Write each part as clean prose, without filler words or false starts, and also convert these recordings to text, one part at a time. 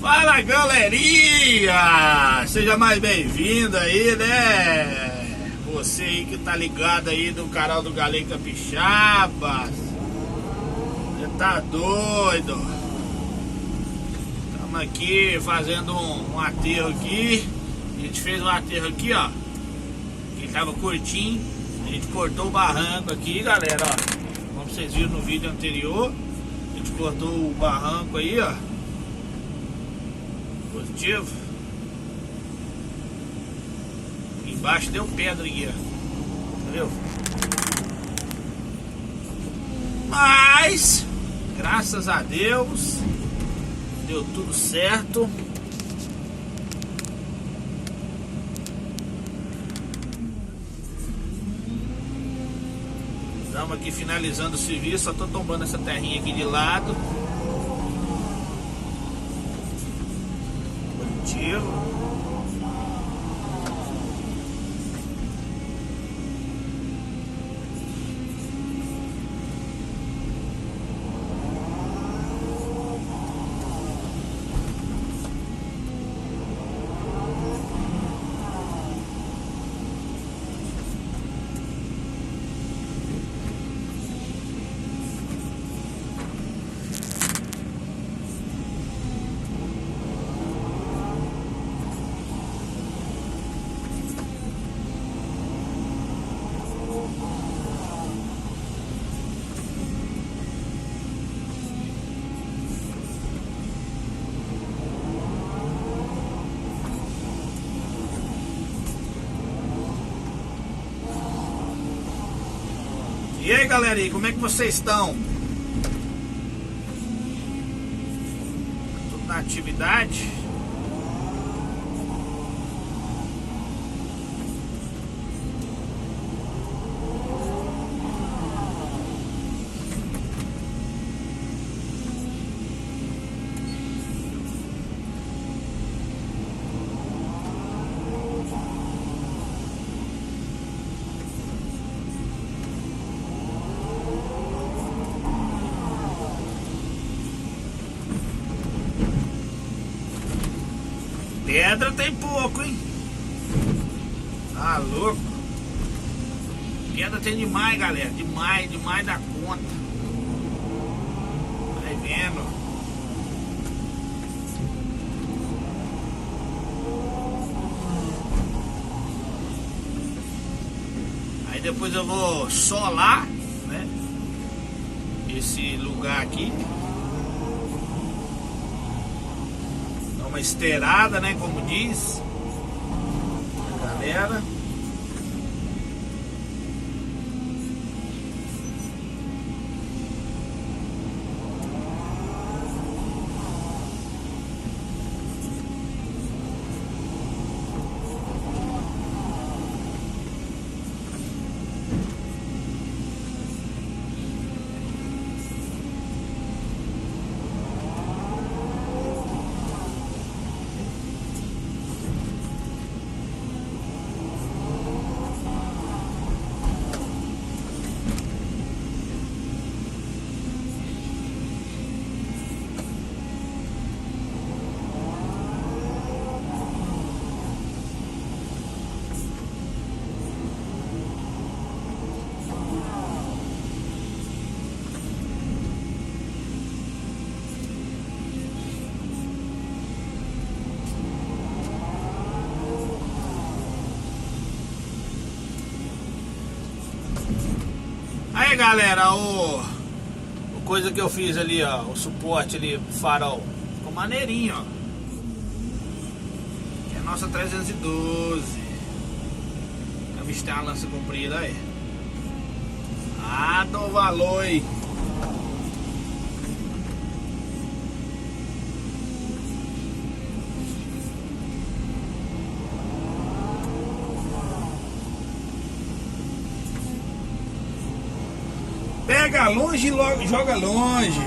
Fala, galerinha! Seja mais bem-vindo aí, né? Você aí que tá ligado aí no canal do Galego Capixaba. Você tá doido? Estamos aqui fazendo um aterro aqui. A gente fez um aterro aqui, ó. Que tava curtinho. A gente cortou o barranco aqui, galera, ó. Como vocês viram no vídeo anterior. A gente cortou o barranco aí, ó. Positivo. Embaixo deu pedra aqui, ó. Entendeu? Mas graças a Deus deu tudo certo. Estamos aqui finalizando o serviço. Só tô tombando essa terrinha aqui de lado. Positivo. E aí, galerinha, como é que vocês estão? Tudo na atividade? Pedra tem pouco, hein? Tá louco? Pedra tem demais, galera. Demais da conta. Vai vendo? Aí depois eu vou solar, né? Esse lugar aqui. Uma esteirada, né, como diz a galera. Aí, galera, o coisa que eu fiz ali, ó, o suporte ali, o farol, ficou maneirinho, ó. Que é a nossa 312. A bicha tem uma lança comprida aí. Ah, dou valor aí. Pega longe e logo joga longe.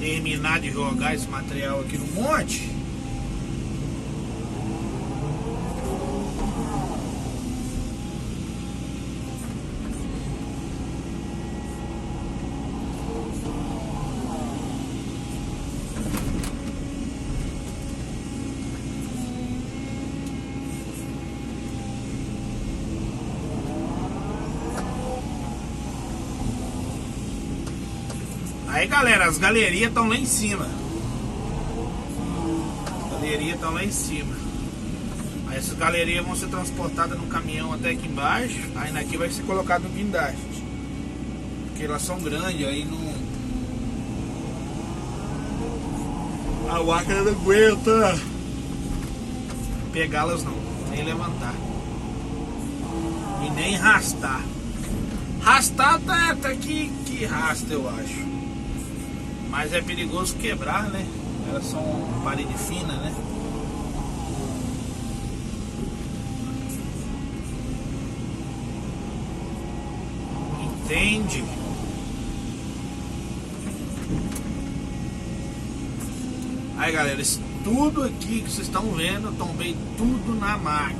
terminar de jogar esse material aqui no monte. Aí galera, as galerias estão lá em cima. As galerias estão lá em cima. Aí essas galerias vão ser transportadas no caminhão até aqui embaixo. Aí daqui vai ser colocado no guindaste. Porque elas são grandes, aí não... A máquina não aguenta pegá-las não, nem levantar. E nem arrastar. Arrastar até que arrasta, eu acho. Mas é perigoso quebrar, né? Elas são parede fina, né? Entende? Aí galera, isso tudo aqui que vocês estão vendo, eu tombei tudo na máquina.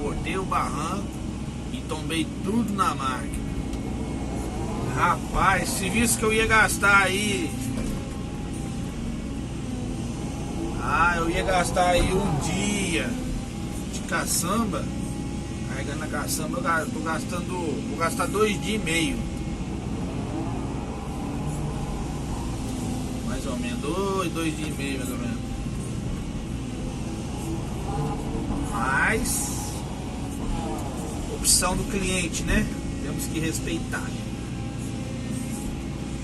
Cortei o barranco e tombei tudo na máquina. Rapaz, se visse que eu ia gastar aí... eu ia gastar aí um dia de caçamba. Carregando a caçamba, vou gastar 2 dias e meio. Mais ou menos, 2 dias e meio mais ou menos. Mas opção do cliente, né? Temos que respeitar.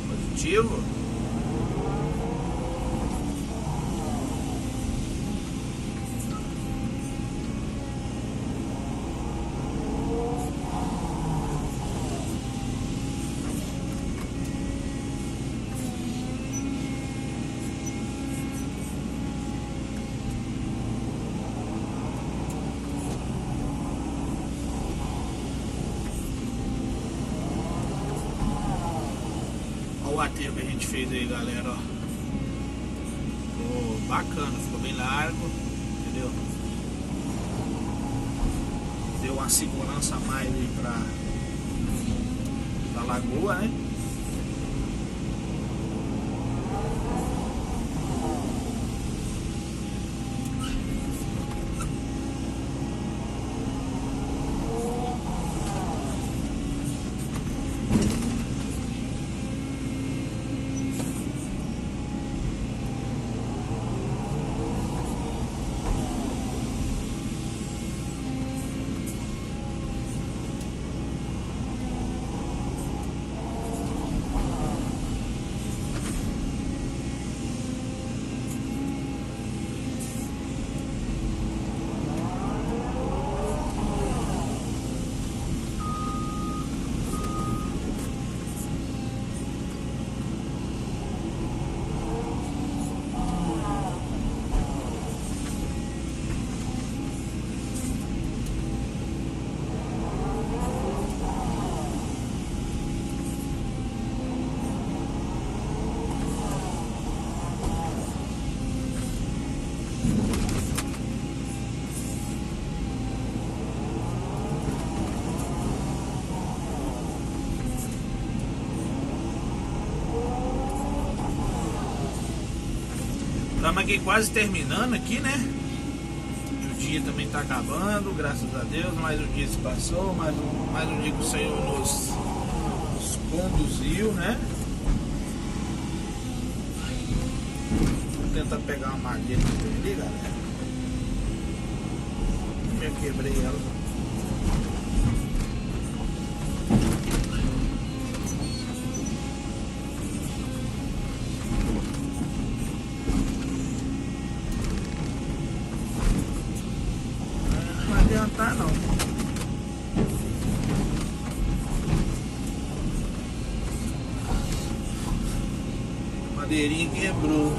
Positivo. O aterro que a gente fez aí, galera, ó. Ficou bacana, ficou bem largo, entendeu? Deu uma segurança a mais aí pra lagoa, né? Estamos aqui quase terminando aqui, né? O dia também está acabando, graças a Deus. Mais um dia se passou, mais um dia que o Senhor nos conduziu, né? Vou tentar pegar uma madeira ali, galera. Já quebrei ela. Tá não. Madeirinha quebrou.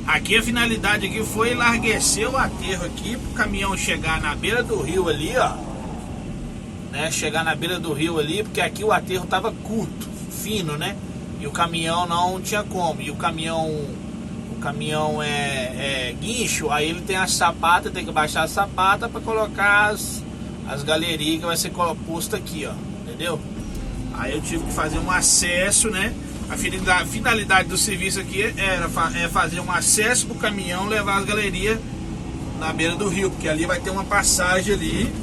Aqui a finalidade aqui foi larguecer o aterro aqui pro caminhão chegar na beira do rio ali, ó. Né? Chegar na beira do rio ali, porque aqui o aterro tava curto, fino, né? E o caminhão não tinha como. E o caminhão é guincho, aí ele tem a sapata, tem que baixar a sapata para colocar as galerias que vai ser posto aqui, ó. Entendeu? Aí eu tive que fazer um acesso, né? A finalidade do serviço aqui é fazer um acesso pro caminhão, levar as galerias na beira do rio, porque ali vai ter uma passagem ali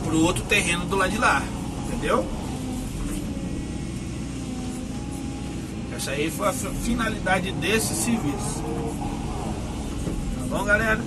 pro outro terreno do lado de lá, entendeu? Essa aí foi a finalidade desse serviço. Tá bom, galera?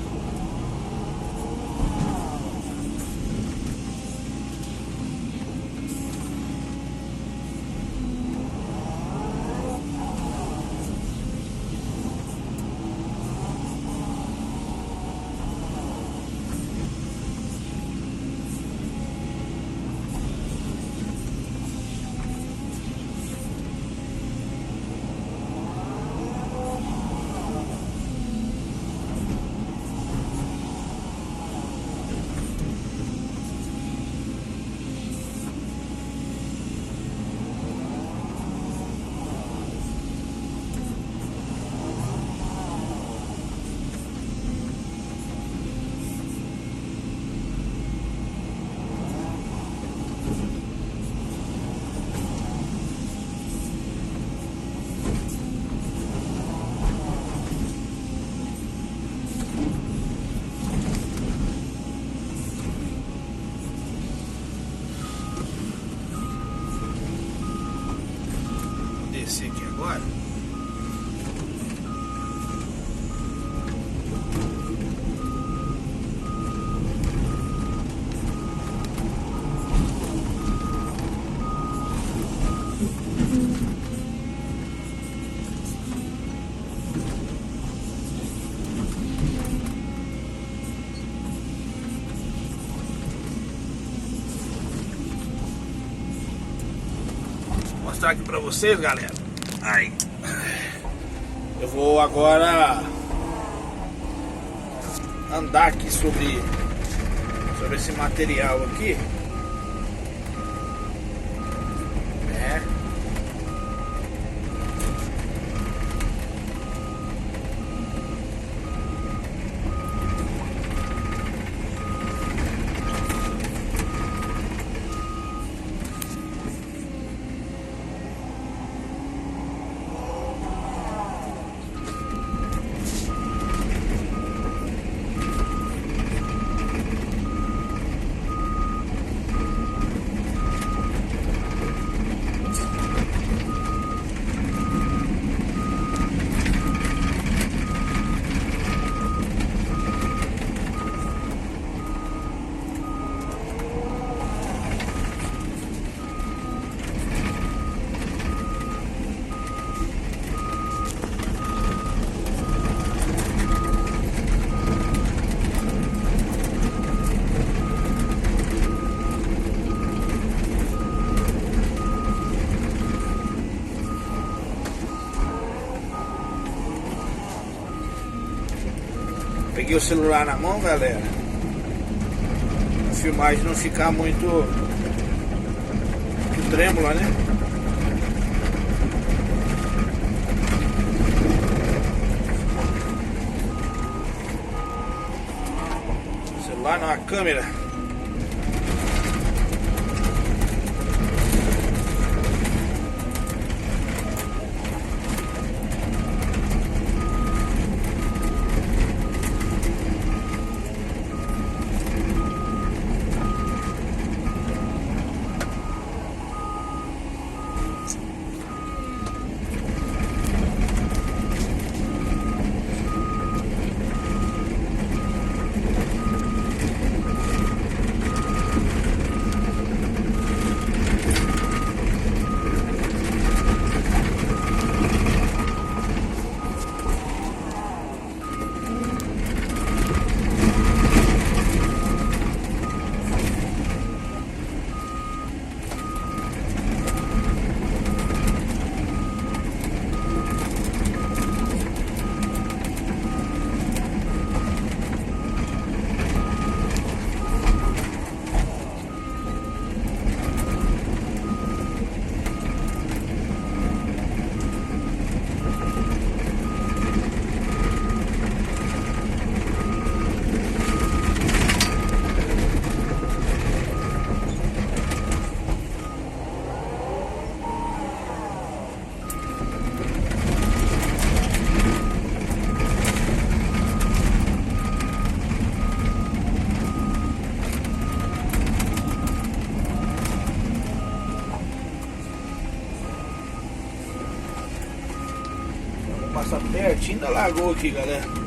Descer aqui agora. Vou mostrar aqui pra vocês, galera. Ai. Eu vou agora andar aqui sobre esse material aqui, né? Peguei o celular na mão, galera, a filmagem não ficar muito trêmula, né? Celular não, a câmera. Passar pertinho da lagoa aqui, galera.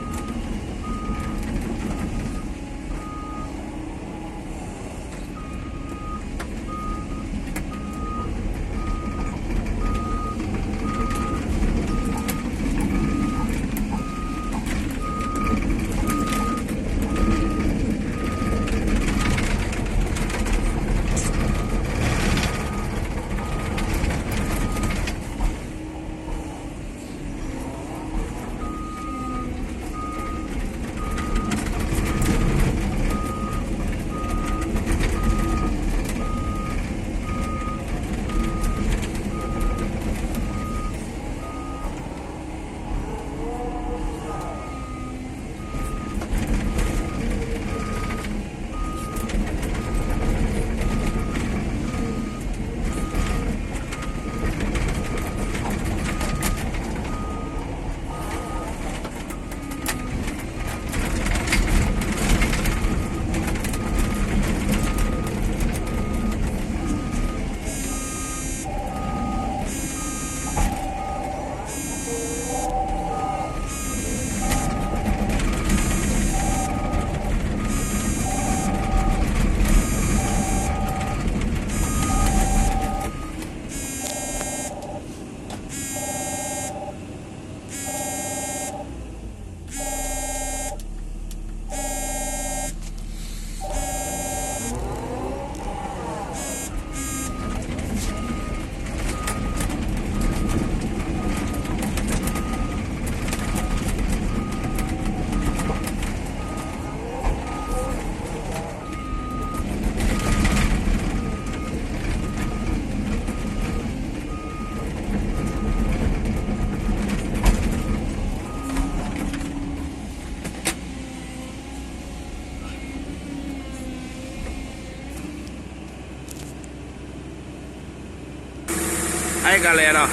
Aí, galera, ó,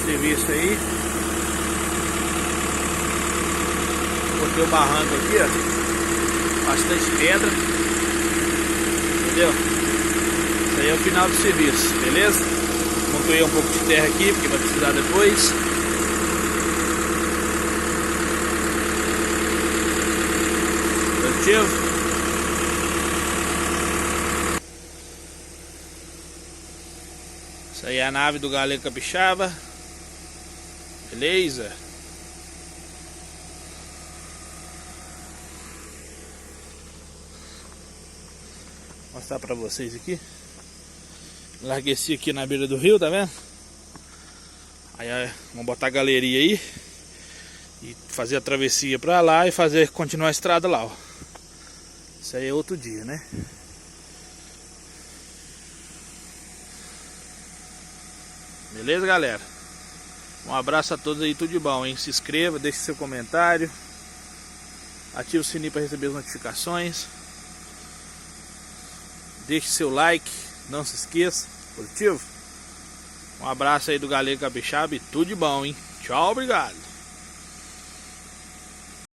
serviço aí. Botei o barranco aqui, ó, bastante pedra, entendeu? Isso aí é o final do serviço, beleza? Montei um pouco de terra aqui, porque vai precisar depois. Positivo. Essa aí é a nave do Galego Capixaba. Beleza? Vou mostrar pra vocês aqui. Largueci aqui na beira do rio, tá vendo? Aí vamos botar a galeria aí e fazer a travessia pra lá e continuar a estrada lá, ó. Isso aí é outro dia, né? Beleza, galera? Um abraço a todos aí, tudo de bom, hein? Se inscreva, deixe seu comentário, ative o sininho para receber as notificações, deixe seu like, não se esqueça, positivo? Um abraço aí do Galego Capixaba e tudo de bom, hein? Tchau, obrigado!